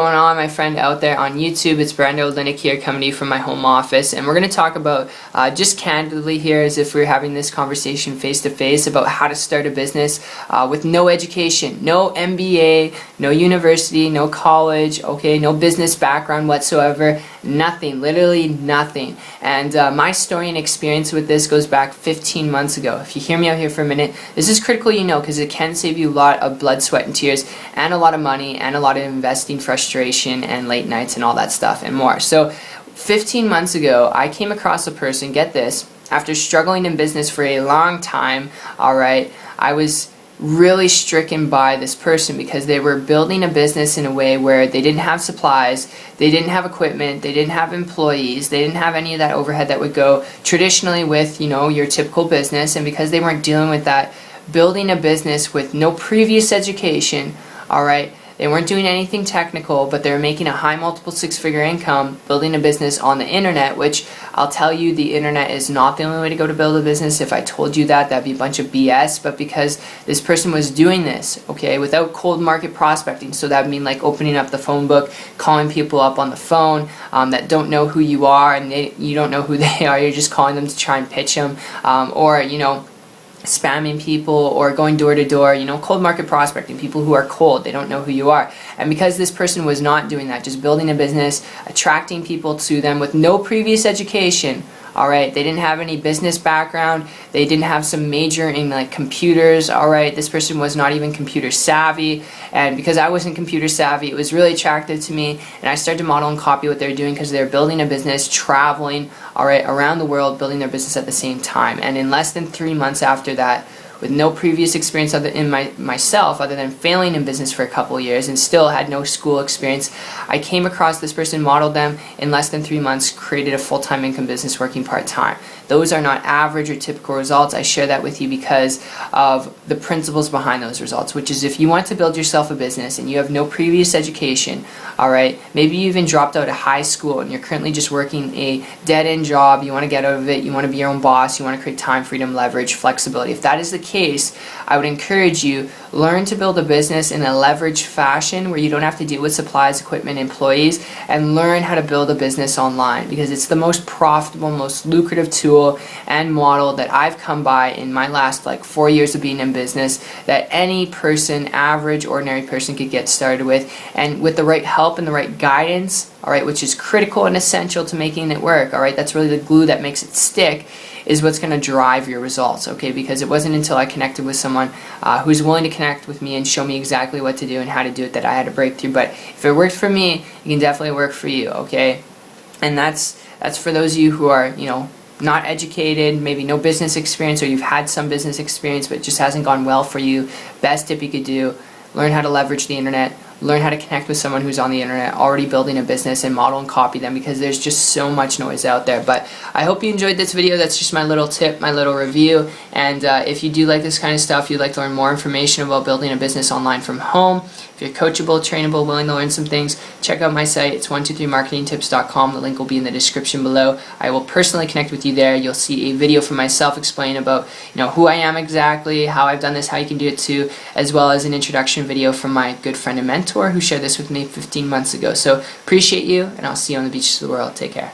going on, my friend out there on YouTube? It's Brando Linnick here, coming to you from my home office, and we're going to talk about, just candidly here, as if we were having this conversation face to face, about how to start a business with no education, no MBA, no university, no college, okay, no business background whatsoever, nothing, literally nothing. And my story and experience with this goes back 15 months ago. If you hear me out here for a minute, this is critical, because it can save you a lot of blood, sweat, and tears, and a lot of money, and a lot of investing frustration, and late nights, and all that stuff, and more. So 15 months ago, I came across a person, get this, after struggling in business for a long time, alright, I was really stricken by this person because they were building a business in a way where they didn't have supplies, they didn't have equipment, they didn't have employees, they didn't have any of that overhead that would go traditionally with, your typical business. And because they weren't dealing with that, building a business with no previous education, alright, they weren't doing anything technical, but they were making a high multiple six-figure income building a business on the internet, which I'll tell you, the internet is not the only way to go to build a business. If I told you that, that'd be a bunch of BS. But because this person was doing this, okay, without cold market prospecting, so that would mean like opening up the phone book, calling people up on the phone that don't know who you are, and you don't know who they are, you're just calling them to try and pitch them, or spamming people, or going door to door, cold market prospecting, people who are cold, they don't know who you are. And because this person was not doing that, just building a business, attracting people to them with no previous education, alright, they didn't have any business background, they didn't have some major in like computers, alright, this person was not even computer savvy, and because I wasn't computer savvy, it was really attractive to me, and I started to model and copy what they're doing because they're building a business, traveling, alright, around the world, building their business at the same time. And in less than 3 months after that, with no previous experience myself other than failing in business for a couple of years and still had no school experience, I came across this person, modeled them, in less than 3 months, created a full-time income business working part-time. Those are not average or typical results. I share that with you because of the principles behind those results, which is if you want to build yourself a business and you have no previous education, alright, maybe you even dropped out of high school and you're currently just working a dead-end job, you want to get out of it, you want to be your own boss, you want to create time, freedom, leverage, flexibility. If that is the case, I would encourage you, learn to build a business in a leverage fashion where you don't have to deal with supplies, equipment, employees, and learn how to build a business online, because it's the most profitable, most lucrative tool and model that I've come by in my last 4 years of being in business, that any person, average, ordinary person, could get started with. And with the right help and the right guidance, alright, which is critical and essential to making it work, alright, that's really the glue that makes it stick, is what's going to drive your results, okay? Because it wasn't until I connected with someone who's willing to connect with me and show me exactly what to do and how to do it that I had a breakthrough. But if it worked for me, it can definitely work for you, okay? And that's for those of you who are, not educated, maybe no business experience, or you've had some business experience but it just hasn't gone well for you. Best tip you could do, learn how to leverage the internet, learn how to connect with someone who's on the internet already building a business, and model and copy them, because there's just so much noise out there. But I hope you enjoyed this video. That's just my little tip, my little review. And if you do like this kind of stuff, you'd like to learn more information about building a business online from home, if you're coachable, trainable, willing to learn some things, check out my site. It's 123marketingtips.com. The link will be in the description below. I will personally connect with you there. You'll see a video from myself explaining about who I am exactly, how I've done this, how you can do it too, as well as an introduction video from my good friend and mentor who shared this with me 15 months ago. So appreciate you, and I'll see you on the beaches of the world. Take care.